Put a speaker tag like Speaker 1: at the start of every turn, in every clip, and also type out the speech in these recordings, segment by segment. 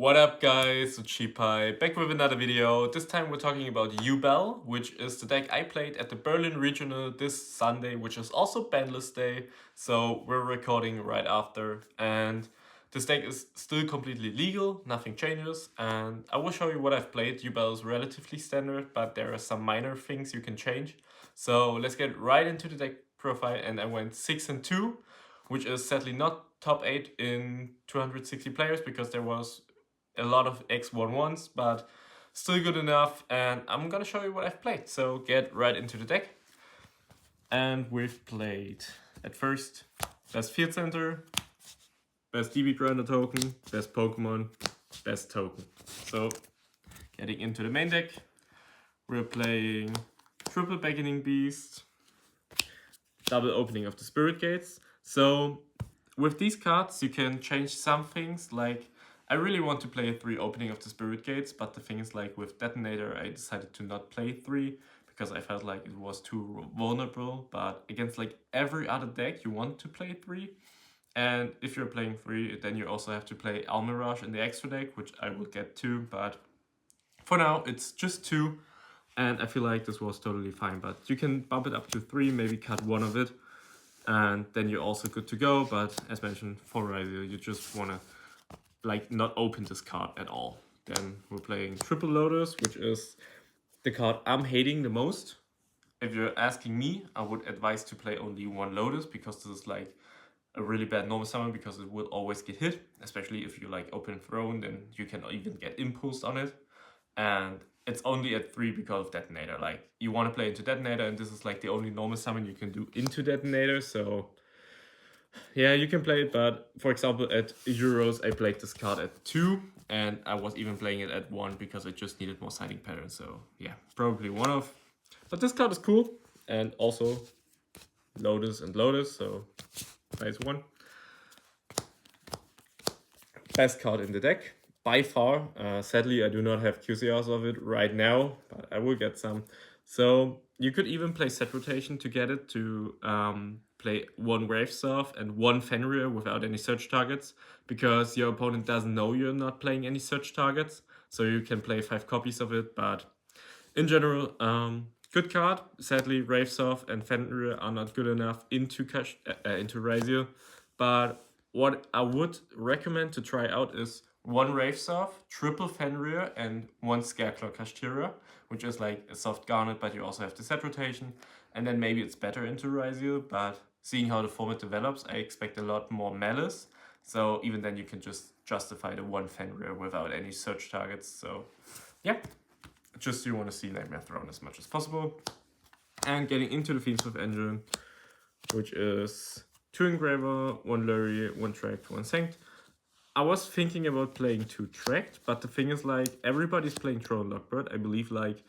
Speaker 1: What up guys, it's Sheepai, back with another video. This time we're talking about Yubel, which is the deck I played at the Berlin Regional this Sunday, which is also Banlist Day, so we're recording right after. And this deck is still completely legal, nothing changes, and I will show you what I've played. Yubel is relatively standard, but there are some minor things you can change. So let's get right into the deck profile, and I went 6-2, which is sadly not top 8 in 260 players because there was a lot of X11s, but still good enough. And I'm gonna show you what I've played. So get right into the deck. And we've played at first best field center, best DB grinder token, best Pokemon, best token. So getting into the main deck, we're playing triple beckoning beast, double opening of the spirit gates. So with these cards you can change some things, like I really want to play 3 opening of the spirit gates, but the thing is, like with detonator I decided to not play 3 because I felt like it was too vulnerable. But against like every other deck you want to play 3, and if you're playing 3 then you also have to play Almirage in the extra deck, which I will get to, but for now it's just 2 and I feel like this was totally fine. But you can bump it up to 3, maybe cut one of it, and then you're also good to go. But as mentioned, for Raizo, you just want to like not open this card at all. Then we're playing Triple Lotus, which is the card I'm hating the most. If you're asking me, I would advise to play only 1 Lotus, because this is like a really bad normal summon, because it will always get hit, especially if you like open Throne, then you can even get impulsed on it. And it's only at 3 because of Detonator. Like, you want to play into Detonator, and this is like the only normal summon you can do into Detonator, so yeah, you can play it. But for example, at Euros I played this card at 2, and I was even playing it at 1 because I just needed more sighting patterns. So yeah, probably one of. But this card is cool, and also Lotus and Lotus, so nice one. Best card in the deck by far. Sadly, I do not have QCRs of it right now, but I will get some. So you could even play set rotation to get it to play 1 Gravesurf and 1 Fenrir without any search targets, because your opponent doesn't know you're not playing any search targets. So you can play 5 copies of it. But in general, good card. Sadly, Gravesurf and Fenrir are not good enough into Razio. But what I would recommend to try out is 1 Gravesurf, triple Fenrir, and 1 Scareclaw Kashtira, which is like a soft garnet, but you also have the set rotation. And then maybe it's better into Razio, but seeing how the format develops, I expect a lot more malice. So even then you can just justify the 1 Fenrir without any search targets. So yeah, just you want to see Nightmare Throne as much as possible. And getting into the Fiendsmith engine, which is 2 Engraver, 1 Lurry, 1 Tracked, 1 Sanct. I was thinking about playing 2 Tracked, but the thing is, like, everybody's playing Troll and Lockbird. I believe like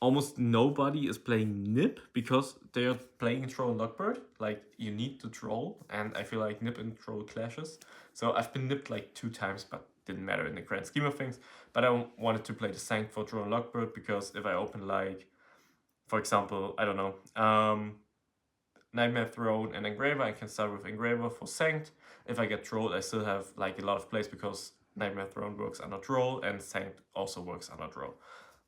Speaker 1: almost nobody is playing Nip because they are playing Troll and Lockbird. Like, you need the Troll, and I feel like Nip and Troll clashes. So I've been nipped like 2 times, but didn't matter in the grand scheme of things. But I wanted to play the Sanct for Troll and Lockbird, because if I open like, for example, I don't know, Nightmare Throne and Engraver, I can start with Engraver for Sanct. If I get Troll, I still have like a lot of plays, because Nightmare Throne works under Troll and Sanct also works under Troll.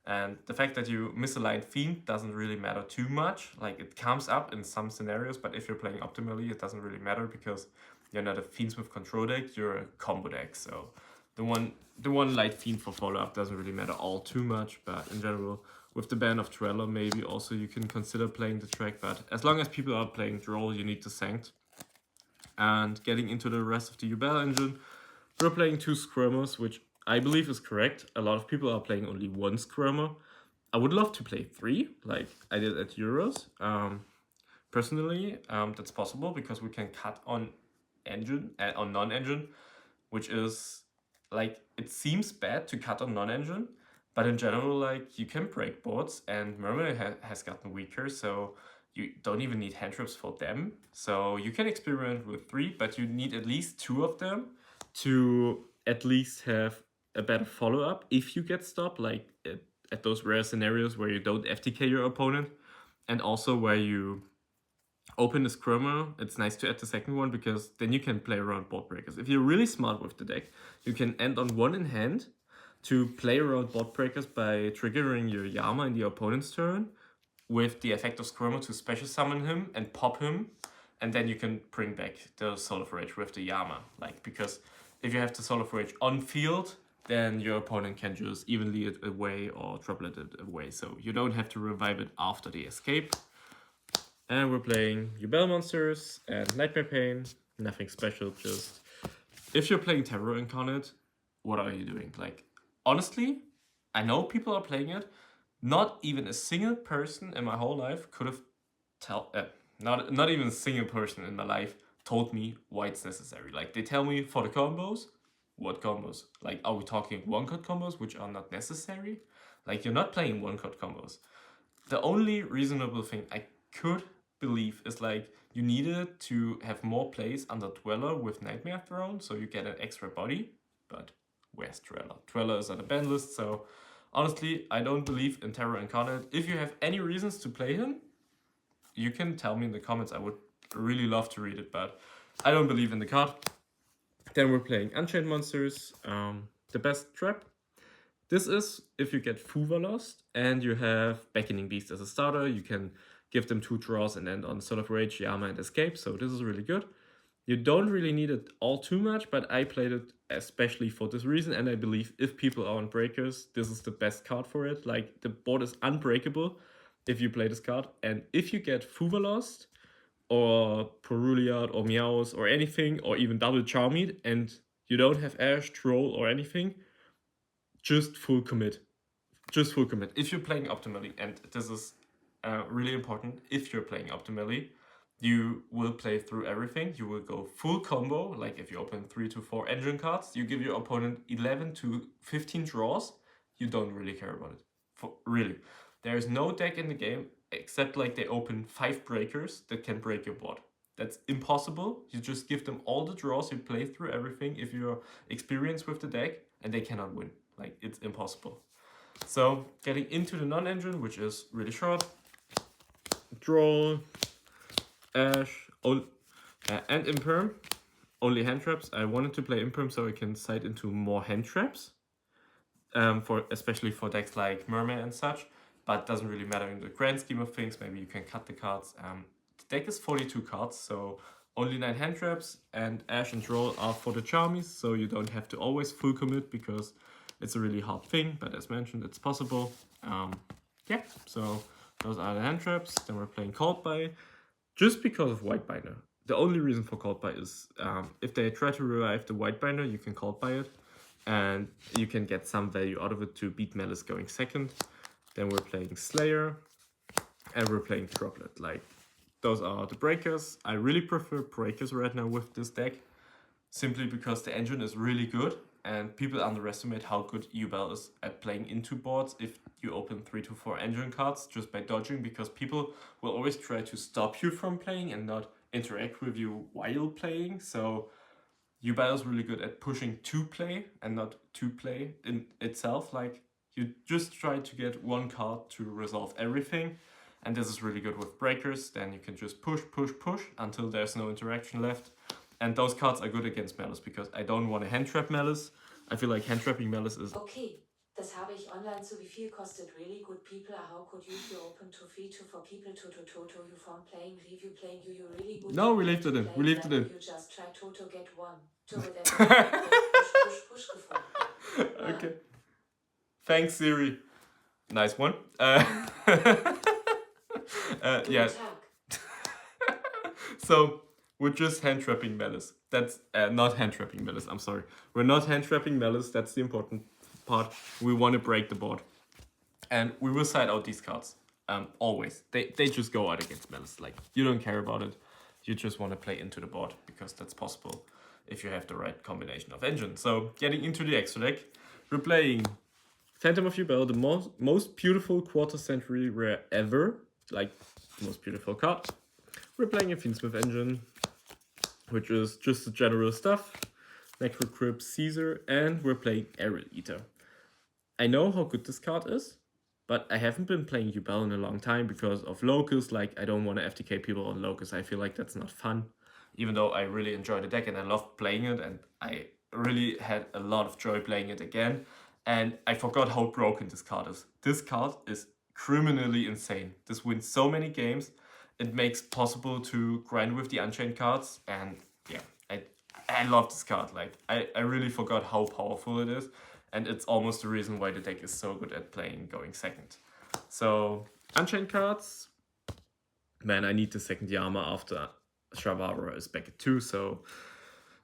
Speaker 1: And the fact that you misaligned Fiend doesn't really matter too much. Like, it comes up in some scenarios, but if you're playing optimally, it doesn't really matter, because you're not a Fiendsmith control deck, you're a combo deck. So the one light Fiend for follow-up doesn't really matter all too much. But in general, with the ban of Trello, maybe also you can consider playing the track. But as long as people are playing Droll, you need the Sanct. And getting into the rest of the Yubel engine, we're playing 2 Squirmers, which I believe is correct. A lot of people are playing only 1 Squirmer. I would love to play 3, like I did at Euros. Personally, that's possible, because we can cut on engine and on non-engine, which is like, it seems bad to cut on non-engine, but in general, like, you can break boards, and Mermaid has gotten weaker, so you don't even need hand traps for them. So you can experiment with 3, but you need at least 2 of them to at least have a better follow-up if you get stopped, like at those rare scenarios where you don't FTK your opponent, and also where you open the Skirmer, it's nice to add the second one because then you can play around board breakers. If you're really smart with the deck, you can end on one in hand to play around board breakers by triggering your Yama in the opponent's turn with the effect of Skirmer to special summon him and pop him, and then you can bring back the Soul of Rage with the Yama. Like, because if you have the Soul of Rage on field, then your opponent can just evenly it away or triplet it away, so you don't have to revive it after the escape. And we're playing Yubel monsters and Nightmare Pain. Nothing special, just if you're playing Terror Incarnate, what are you doing? Like, honestly, I know people are playing it. Not even a single person in my whole life could have not even a single person in my life told me why it's necessary. Like, they tell me for the combos, what combos? Like, are we talking one-cut combos, which are not necessary? Like, you're not playing one-cut combos. The only reasonable thing I could believe is like you needed to have more plays under Dweller with Nightmare Throne, so you get an extra body. But where's Dweller? Dweller is on the ban list, so honestly, I don't believe in Terror Incarnate. If you have any reasons to play him, you can tell me in the comments. I would really love to read it, but I don't believe in the card. Then we're playing Unchained Monsters, the best trap. This is if you get Fuva Lost and you have Beckoning Beast as a starter, you can give them 2 draws and end on Soul of Rage, Yama, and Escape, so this is really good. You don't really need it all too much, but I played it especially for this reason, and I believe if people are on breakers, this is the best card for it. Like, the board is unbreakable if you play this card, and if you get Fuva Lost, or Peruliad, or Meows, or anything, or even double Charmeat, and you don't have Ash, Troll, or anything, just full commit. Just full commit. If you're playing optimally, and this is really important, if you're playing optimally, you will play through everything. You will go full combo, like if you open 3 to 4 engine cards, you give your opponent 11 to 15 draws, you don't really care about it. Really. There is no deck in the game, except like they open 5 breakers that can break your board. That's impossible. You just give them all the draws, you play through everything if you're experienced with the deck, and they cannot win. Like, it's impossible. So, getting into the non-engine, which is really short. Draw, Ash, and Imperm. Only hand traps. I wanted to play Imperm so I can side into more hand traps. Especially for decks like Mermaid and such. But doesn't really matter in the grand scheme of things. Maybe you can cut the cards. The deck is 42 cards, so only 9 hand traps. And Ash and Draw are for the Charmies, so you don't have to always full commit because it's a really hard thing. But as mentioned, it's possible. Yeah, so those are the hand traps. Then we're playing Called By. Just because of White Binder. The only reason for Called By is if they try to revive the White Binder, you can Called By it. And you can get some value out of it to beat Malice going second. Then we're playing Slayer. And we're playing Droplet. Like, those are the breakers. I really prefer breakers right now with this deck. Simply because the engine is really good. And people underestimate how good Yubel is at playing into boards if you open 3 to 4 engine cards just by dodging, because people will always try to stop you from playing and not interact with you while playing. So Yubel is really good at pushing to play and not to play in itself. Like, you just try to get one card to resolve everything. And this is really good with breakers. Then you can just push until there's no interaction left. And those cards are good against Malice because I don't want to hand trap Malice. I feel like hand trapping Malice is...
Speaker 2: Okay, das habe ich online. So wie viel kostet really good people? How could you open to feature for people to you from playing review playing you really good?
Speaker 1: No, we left it in. We left it in.
Speaker 2: You just try to get one. To push gefunden.
Speaker 1: Okay. Thanks, Siri. Nice one. Yeah. So we're just hand trapping Malice. That's not hand trapping Malice. I'm sorry. We're not hand trapping Malice. That's the important part. We want to break the board, and we will side out these cards. Always. They just go out against Malice. Like, you don't care about it. You just want to play into the board because that's possible if you have the right combination of engines. So getting into the extra deck, we're playing Phantom of Yubel, the most beautiful quarter century rare ever. Like, most beautiful card. We're playing a Fiendsmith engine, which is just the general stuff. Necrocrypt, Caesar, and we're playing Aerial Eater. I know how good this card is, but I haven't been playing Yubel in a long time because of Locust. Like, I don't want to FTK people on Locust. I feel like that's not fun. Even though I really enjoy the deck and I love playing it, and I really had a lot of joy playing it again. And I forgot how broken this card is. This card is criminally insane. This wins so many games. It makes possible to grind with the Unchained cards, and yeah, I love this card. Like, I really forgot how powerful it is, and it's almost the reason why the deck is so good at playing going second. So, Unchained cards, man, I need the second Yama after Shavara is back at 2, so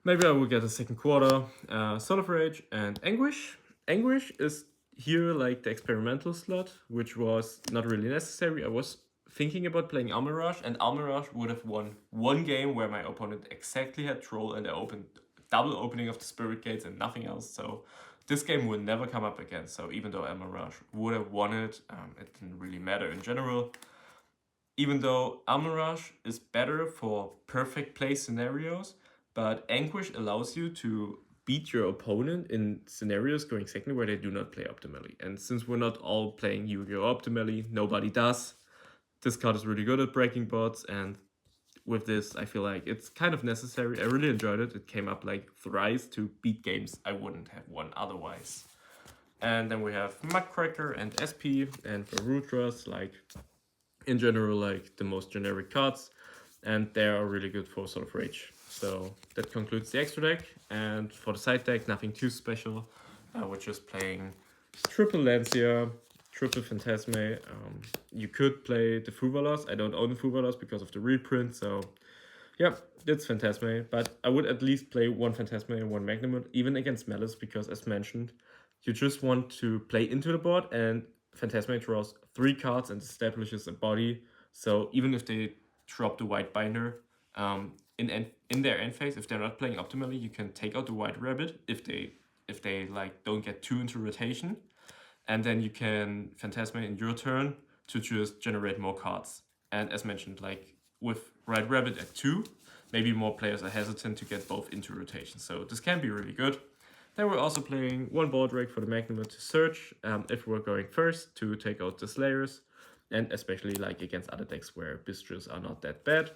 Speaker 1: maybe I will get a second quarter. Soul of Rage and Anguish. Anguish is here like the experimental slot, which was not really necessary. I was thinking about playing Almirage, and Almirage would have won one game where my opponent exactly had Troll and I opened double opening of the Spirit Gates and nothing else. So this game will never come up again. So even though Almirage would have won it, it didn't really matter in general. Even though Almirage is better for perfect play scenarios, but Anguish allows you to beat your opponent in scenarios going second where they do not play optimally. And since we're not all playing Yu-Gi-Oh! Optimally, nobody does. This card is really good at breaking bots, and with this, I feel like it's kind of necessary. I really enjoyed it. It came up like thrice to beat games I wouldn't have won otherwise. And then we have Muckcracker and SP, and for Rutras, like in general, like the most generic cards, and they are really good for Soul of Rage. So that concludes the extra deck, and for the side deck, nothing too special. We're just playing triple Lancia, triple Phantasme. You could play the Fuvalos. I don't own the Fuvalos because of the reprint, so yeah, it's Phantasme. But I would at least play one Phantasme and one Magnamut, even against Malice, because as mentioned, you just want to play into the board, and Phantasme draws 3 cards and establishes a body. So even if they drop the White Binder, in their end phase, if they're not playing optimally, you can take out the White Rabbit if they like don't get 2 into rotation, and then you can Phantasme in your turn to just generate more cards. And as mentioned, like with White Rabbit at 2, maybe more players are hesitant to get both into rotation. So this can be really good. Then we're also playing one Ball Drake for the Magnamut to search if we're going first to take out the Slayers, and especially like against other decks where Bistros are not that bad.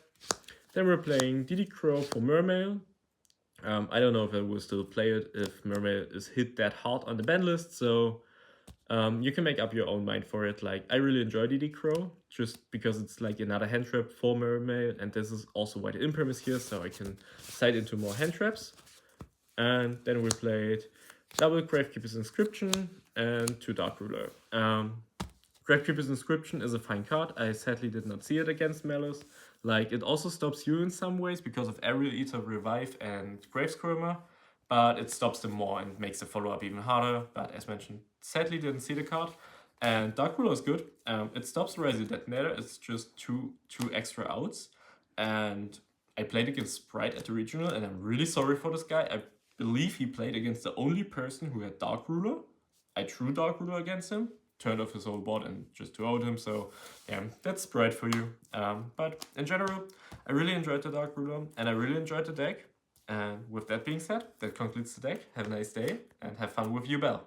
Speaker 1: Then we're playing DD Crow for Mermail. I don't know if I will still play it if Mermail is hit that hard on the ban list, so you can make up your own mind for it. Like, I really enjoy DD Crow, just because it's like another hand trap for Mermail, and this is also why the Imperm is here, so I can side into more hand traps. And then we played double Gravekeeper's Inscription and 2 Dark Ruler. Gravekeeper's Inscription is a fine card. I sadly did not see it against Malice. Like, it also stops you in some ways because of Aerial Eater, Revive, and Gravescrimmer, but it stops them more and makes the follow-up even harder. But as mentioned, sadly didn't see the card. And Dark Ruler is good. It stops Resi Detonator. It's just two extra outs. And I played against Sprite at the regional, and I'm really sorry for this guy. I believe he played against the only person who had Dark Ruler. I drew Dark Ruler against him, turned off his whole board and just 2-0'd him, so yeah, that's Sprite for you. But in general, I really enjoyed the Dark Ruler, and I really enjoyed the deck. And with that being said, that concludes the deck. Have a nice day, and have fun with Yubel.